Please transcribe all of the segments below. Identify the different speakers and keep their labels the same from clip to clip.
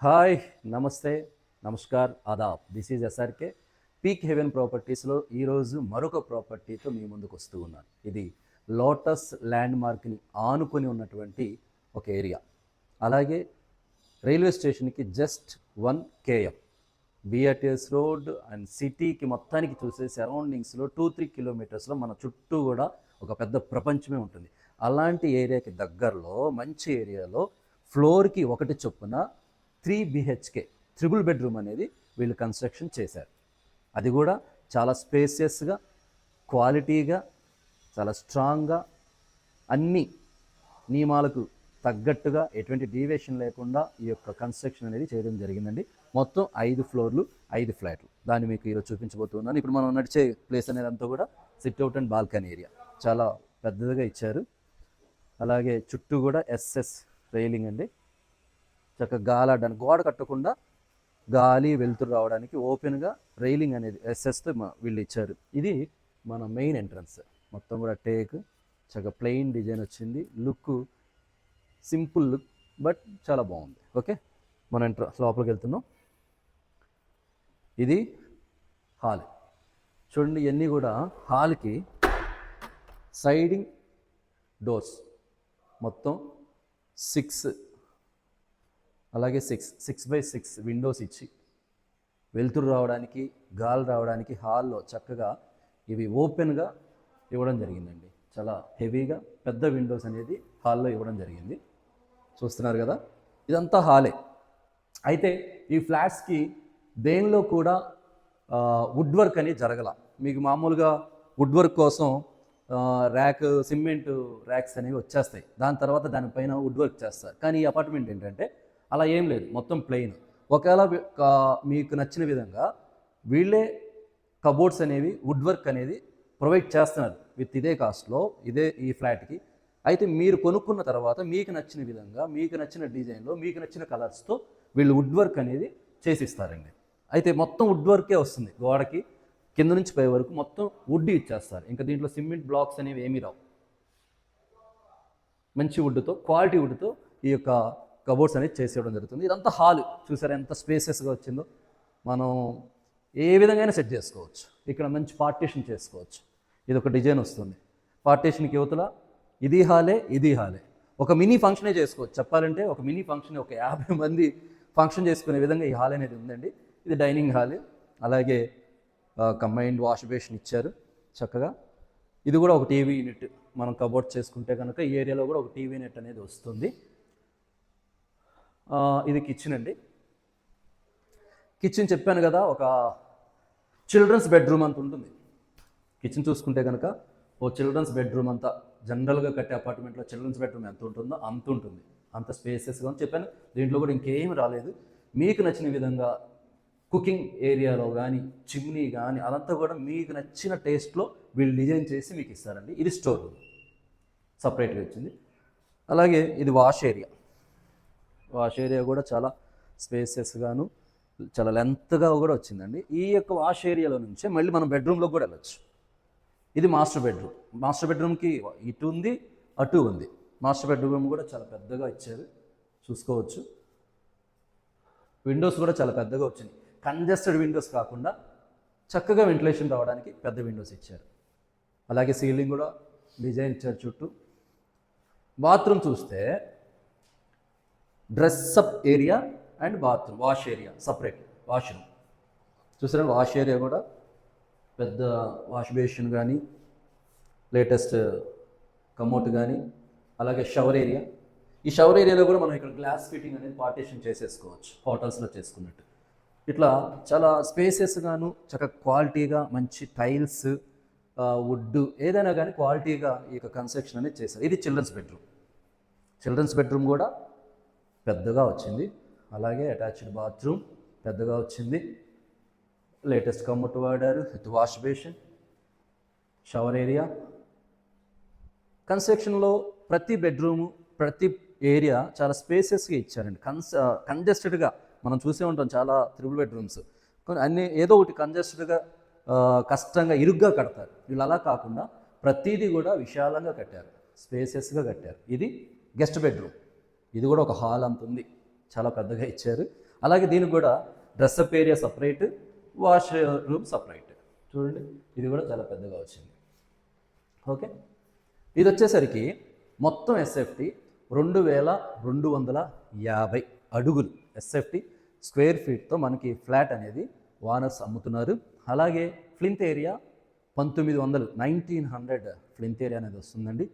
Speaker 1: Hi, నమస్తే, నమస్కార్, ఆదాబ్. This is SRK peak heaven ప్రాపర్టీస్లో ఈరోజు మరొక ప్రాపర్టీతో మీ ముందుకు వస్తూ ఉన్నాను. ఇది లోటస్ ల్యాండ్ మార్క్ని ఆనుకొని ఉన్నటువంటి ఒక ఏరియా. అలాగే రైల్వే స్టేషన్కి just 1 km, BRTS road and సిటీకి మొత్తానికి చూసే సరౌండింగ్స్లో 2-3 కిలోమీటర్స్లో మన చుట్టూ కూడా ఒక పెద్ద ప్రపంచమే ఉంటుంది. అలాంటి ఏరియాకి దగ్గరలో మంచి ఏరియాలో ఫ్లోర్కి ఒకటి చొప్పున 3 BHK ట్రిపుల్ బెడ్రూమ్ అనేది వీళ్ళు కన్స్ట్రక్షన్ చేశారు. అది కూడా చాలా స్పేసియస్గా, క్వాలిటీగా, చాలా స్ట్రాంగ్గా, అన్ని నియమాలకు తగ్గట్టుగా ఎటువంటి డీవియేషన్ లేకుండా ఈ యొక్క కన్స్ట్రక్షన్ అనేది చేయడం జరిగిందండి. మొత్తం 5 ఫ్లోర్లు, 5 ఫ్లాట్లు. దాన్ని మీకు ఈరోజు చూపించబోతున్నాను. ఇప్పుడు మనం నడిచే ప్లేస్ అనేది అంతా కూడా సిట్అవుట్ అండ్ బాల్కనీ ఏరియా. చాలా పెద్దదిగా ఇచ్చారు. అలాగే చుట్టూ కూడా ఎస్ఎస్ రైలింగ్ అండి. చక్కగా గాలాడడానికి, గోడ కట్టకుండా గాలి వెలుతురు రావడానికి ఓపెన్గా రైలింగ్ అనేది ఎస్ఎస్తో వీళ్ళు ఇచ్చారు. ఇది మన మెయిన్ ఎంట్రన్స్. మొత్తం కూడా టేక్, చక్కగా ప్లెయిన్ డిజైన్ వచ్చింది. లుక్ సింపుల్ లుక్, బట్ చాలా బాగుంది. ఓకే, మనం లోపలికి వెళ్తున్నాం. ఇది హాల్. చూడండి, ఇవన్నీ కూడా హాల్కి సైడింగ్ డోర్స్ మొత్తం 6, అలాగే 6x6 విండోస్ ఇచ్చి వెలుతురు రావడానికి, గాలి రావడానికి హాల్లో చక్కగా ఇవి ఓపెన్గా ఇవ్వడం జరిగిందండి. చాలా హెవీగా పెద్ద విండోస్ అనేది హాల్లో ఇవ్వడం జరిగింది. చూస్తున్నారు కదా, ఇదంతా హాలే. అయితే ఈ ఫ్లాట్స్కి దేనిలో కూడా వుడ్ వర్క్ అనేది జరగల. మీకు మామూలుగా వుడ్ వర్క్ కోసం సిమెంట్ ర్యాక్స్ అనేవి వచ్చేస్తాయి. దాని తర్వాత దానిపైన వుడ్ వర్క్ చేస్తారు. కానీ ఈ అపార్ట్మెంట్ ఏంటంటే అలా ఏం లేదు, మొత్తం ప్లెయిన్. ఒకవేళ మీకు నచ్చిన విధంగా వీళ్ళే కబోర్డ్స్ అనేవి, వుడ్ వర్క్ అనేది ప్రొవైడ్ చేస్తున్నారు విత్ ఇదే కాస్ట్లో, ఇదే ఈ ఫ్లాట్కి. అయితే మీరు కొనుక్కున్న తర్వాత మీకు నచ్చిన విధంగా, మీకు నచ్చిన డిజైన్లో, మీకు నచ్చిన కలర్స్తో వీళ్ళు వుడ్ వర్క్ అనేది చేసిస్తారండి. అయితే మొత్తం వుడ్ వర్కే వస్తుంది. గోడకి కింద నుంచి పై వరకు మొత్తం వుడ్ ఇచ్చేస్తారు. ఇంకా దీంట్లో సిమెంట్ బ్లాక్స్ అనేవి ఏమీ రావు. మంచి వుడ్తో, క్వాలిటీ వుడ్తో ఈ యొక్క కబోర్డ్స్ అనేది చేసేయడం జరుగుతుంది. ఇదంతా హాల్. చూసారా ఎంత స్పేసెస్గా వచ్చిందో. మనం ఏ విధంగా సెట్ చేసుకోవచ్చు. ఇక్కడ మంచి పార్టీషన్ చేసుకోవచ్చు. ఇది ఒక డిజైన్ వస్తుంది. పార్టీషన్కి యువతల ఇది హాలే, ఇది హాలే. ఒక మినీ ఫంక్షనే చేసుకోవచ్చు. చెప్పాలంటే ఒక మినీ ఫంక్షన్, ఒక 50 మంది ఫంక్షన్ చేసుకునే విధంగా ఈ హాల్ అనేది ఉందండి. ఇది డైనింగ్ హాల్. అలాగే కంబైన్డ్ వాష్ బేసిన్ ఇచ్చారు చక్కగా. ఇది కూడా ఒక టీవీ యూనిట్. మనం కబోర్డ్ చేసుకుంటే కనుక ఈ ఏరియాలో కూడా ఒక టీవీ యూనిట్ అనేది వస్తుంది. ఇది కిచెన్ అండి. కిచెన్ చెప్పాను కదా, ఒక చిల్డ్రన్స్ బెడ్రూమ్ అంత ఉంటుంది. కిచెన్ చూసుకుంటే కనుక ఓ చిల్డ్రన్స్ బెడ్రూమ్ అంతా, జనరల్గా కట్టే అపార్ట్మెంట్లో చిల్డ్రన్స్ బెడ్రూమ్ ఎంత ఉంటుందో అంత ఉంటుంది. అంత స్పేసెస్గా అని చెప్పాను. దీంట్లో కూడా ఇంకేం రాలేదు. మీకు నచ్చిన విధంగా కుకింగ్ ఏరియాలో కానీ, చిమ్నీ కానీ, అదంతా కూడా మీకు నచ్చిన టేస్ట్లో వీళ్ళు డిజైన్ చేసి మీకు ఇస్తారండి. ఇది స్టోర్ రూమ్ సపరేట్గా వచ్చింది. అలాగే ఇది వాష్ ఏరియా. వాష్ ఏరియా కూడా చాలా స్పేసెస్గాను, చాలా లెంత్గా కూడా వచ్చిందండి. ఈ యొక్క వాష్ ఏరియాలో నుంచే మళ్ళీ మనం బెడ్రూమ్లోకి కూడా వెళ్ళచ్చు. ఇది మాస్టర్ బెడ్రూమ్. మాస్టర్ బెడ్రూమ్కి ఇటు ఉంది, అటు ఉంది. మాస్టర్ బెడ్రూమ్ కూడా చాలా పెద్దగా ఇచ్చారు, చూసుకోవచ్చు. విండోస్ కూడా చాలా పెద్దగా వచ్చింది. కంజెస్టెడ్ విండోస్ కాకుండా చక్కగా వెంటిలేషన్ రావడానికి పెద్ద విండోస్ ఇచ్చారు. అలాగే సీలింగ్ కూడా డిజైన్ ఇచ్చారు చుట్టూ. బాత్రూమ్ చూస్తే dress up area and bathroom, wash area separate. Washroom చూసారా, వాష్ ఏరియా కూడా పెద్ద వాష్ బేసిన్ కానీ, లేటెస్ట్ కమోట్ కానీ, అలాగే షవర్ ఏరియా. ఈ షవర్ ఏరియాలో కూడా మనం ఇక్కడ గ్లాస్ ఫిట్టింగ్ అనేది పార్టీషన్ చేసేసుకోవచ్చు, హోటల్స్లో చేసుకున్నట్టు. ఇట్లా చాలా స్పేసెస్గాను, చక్కగా క్వాలిటీగా, మంచి టైల్స్, వుడ్, ఏదైనా కానీ క్వాలిటీగా ఈ యొక్క కన్స్ట్రక్షన్ అనేది చేశారు. ఇది చిల్డ్రన్స్ బెడ్రూమ్. చిల్డ్రన్స్ బెడ్రూమ్ కూడా పెద్దగా వచ్చింది. అలాగే అటాచ్డ్ బాత్రూమ్ పెద్దగా వచ్చింది. లేటెస్ట్ కమోట్ వాడారు, with wash basin, shower area. కన్స్ట్రక్షన్లో ప్రతి బెడ్రూము, ప్రతి ఏరియా చాలా స్పేసెస్గా ఇచ్చారండి. కంజెస్టెడ్గా మనం చూసే ఉంటాం చాలా ట్రిపుల్ బెడ్రూమ్స్. అన్నీ ఏదో ఒకటి కంజెస్టెడ్గా, కష్టంగా, ఇరుగ్గా కడతారు. వీళ్ళు అలా కాకుండా ప్రతిదీ కూడా విశాలంగా కట్టారు, స్పేసెస్గా కట్టారు. ఇది గెస్ట్ బెడ్రూమ్. ఇది కూడా ఒక హాల్ అంత ఉంది, చాలా పెద్దగా ఇచ్చారు. అలాగే దీనికి కూడా dress up area separate, wash room separate. చూడండి, ఇది కూడా చాలా పెద్దగా వచ్చింది. ఓకే, ఇది వచ్చేసరికి మొత్తం ఎస్ఎఫ్టీ 2250 అడుగులు ఎస్ఎఫ్టీ స్క్వేర్ ఫీట్తో మనకి ఫ్లాట్ అనేది వానర్స్ అమ్ముతున్నారు. అలాగే ఫ్లింత్ ఏరియా 1900 ఫ్లింత్ ఏరియా అనేది వస్తుందండి.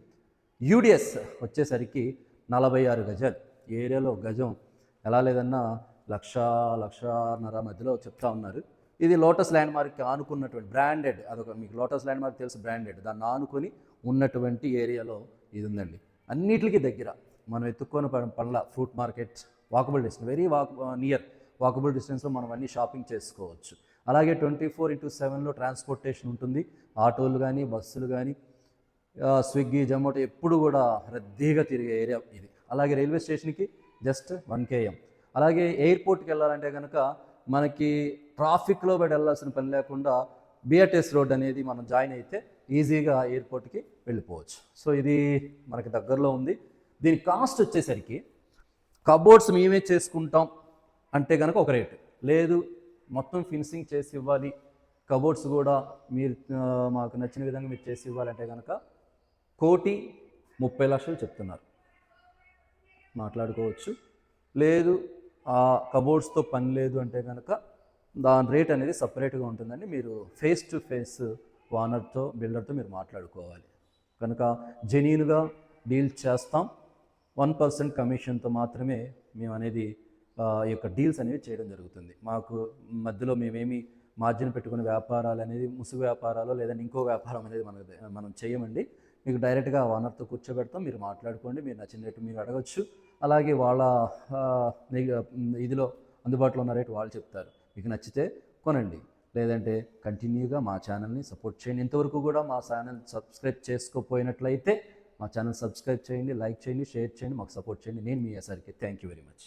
Speaker 1: యూడిఎస్ వచ్చేసరికి 46 గజాలు. ఈ ఏరియాలో గజం ఎలా లేదన్నా 1,00,000-1,50,000 మధ్యలో చెప్తా ఉన్నారు. ఇది లోటస్ ల్యాండ్ మార్క్కి ఆనుకున్నటువంటి బ్రాండెడ్, అదొక మీకు లోటస్ ల్యాండ్ మార్క్ తెలుసు, బ్రాండెడ్, దాన్ని ఆనుకొని ఉన్నటువంటి ఏరియాలో ఇది ఉందండి. అన్నిటికీ దగ్గర మనం ఎత్తుక్కొని పనుల fruit market, walkable distance, very near walkable డిస్టెన్స్లో మనం అన్నీ షాపింగ్ చేసుకోవచ్చు. అలాగే 24/7 ట్రాన్స్పోర్టేషన్ ఉంటుంది. ఆటోలు కానీ, బస్సులు కానీ, స్విగ్గీ, జొమాటో ఎప్పుడు కూడా రద్దీగా తిరిగే ఏరియా ఇది. అలాగే రైల్వే స్టేషన్కి జస్ట్ 1 km. అలాగే ఎయిర్పోర్ట్కి వెళ్ళాలంటే కనుక మనకి ట్రాఫిక్లో బయట వెళ్ళాల్సిన పని లేకుండా బిఆర్టీఎస్ రోడ్ అనేది మనం జాయిన్ అయితే ఈజీగా ఎయిర్పోర్ట్కి వెళ్ళిపోవచ్చు. సో ఇది మనకి దగ్గరలో ఉంది. దీని కాస్ట్ వచ్చేసరికి కబోర్డ్స్ మేమే చేసుకుంటాం అంటే కనుక ఒక రేటు, లేదు మొత్తం ఫినిషింగ్ చేసి ఇవ్వాలి, కబోర్డ్స్ కూడా మీరు మాకు నచ్చిన విధంగా మీరు చేసి ఇవ్వాలంటే కనుక 1,30,00,000 చెప్తున్నారు, మాట్లాడుకోవచ్చు. లేదు ఆ కబోర్డ్స్తో పని లేదు అంటే కనుక దాని రేట్ అనేది సపరేట్గా ఉంటుందండి. మీరు ఫేస్ టు ఫేస్ ఓనర్తో, బిల్డర్తో మీరు మాట్లాడుకోవాలి. కనుక జెన్యూన్గా డీల్ చేస్తాం. 1% కమిషన్తో మాత్రమే మేము అనేది ఈ యొక్క డీల్స్ అనేవి చేయడం జరుగుతుంది. మాకు మధ్యలో మేమేమి మార్జిన్ పెట్టుకునే వ్యాపారాలు అనేది, ముసుగు వ్యాపారాలు లేదంటే ఇంకో వ్యాపారం అనేది మనం చేయమండి. మీకు డైరెక్ట్గా ఓనర్తో కూర్చోబెడతాం, మీరు మాట్లాడుకోండి, మీరు నచ్చిన రేటు మీరు అడగచ్చు. అలాగే వాళ్ళ ఇదిలో అందుబాటులో ఉన్న రేటు వాళ్ళు చెప్తారు. మీకు నచ్చితే కొనండి, లేదంటే కంటిన్యూగా మా ఛానల్ని సపోర్ట్ చేయండి. ఇంతవరకు కూడా మా ఛానల్ సబ్స్క్రైబ్ చేసుకోకపోయినట్లయితే మా ఛానల్ సబ్స్క్రైబ్ చేయండి, లైక్ చేయండి, షేర్ చేయండి, మాకు సపోర్ట్ చేయండి. నేను మీ SRK. Thank you very much.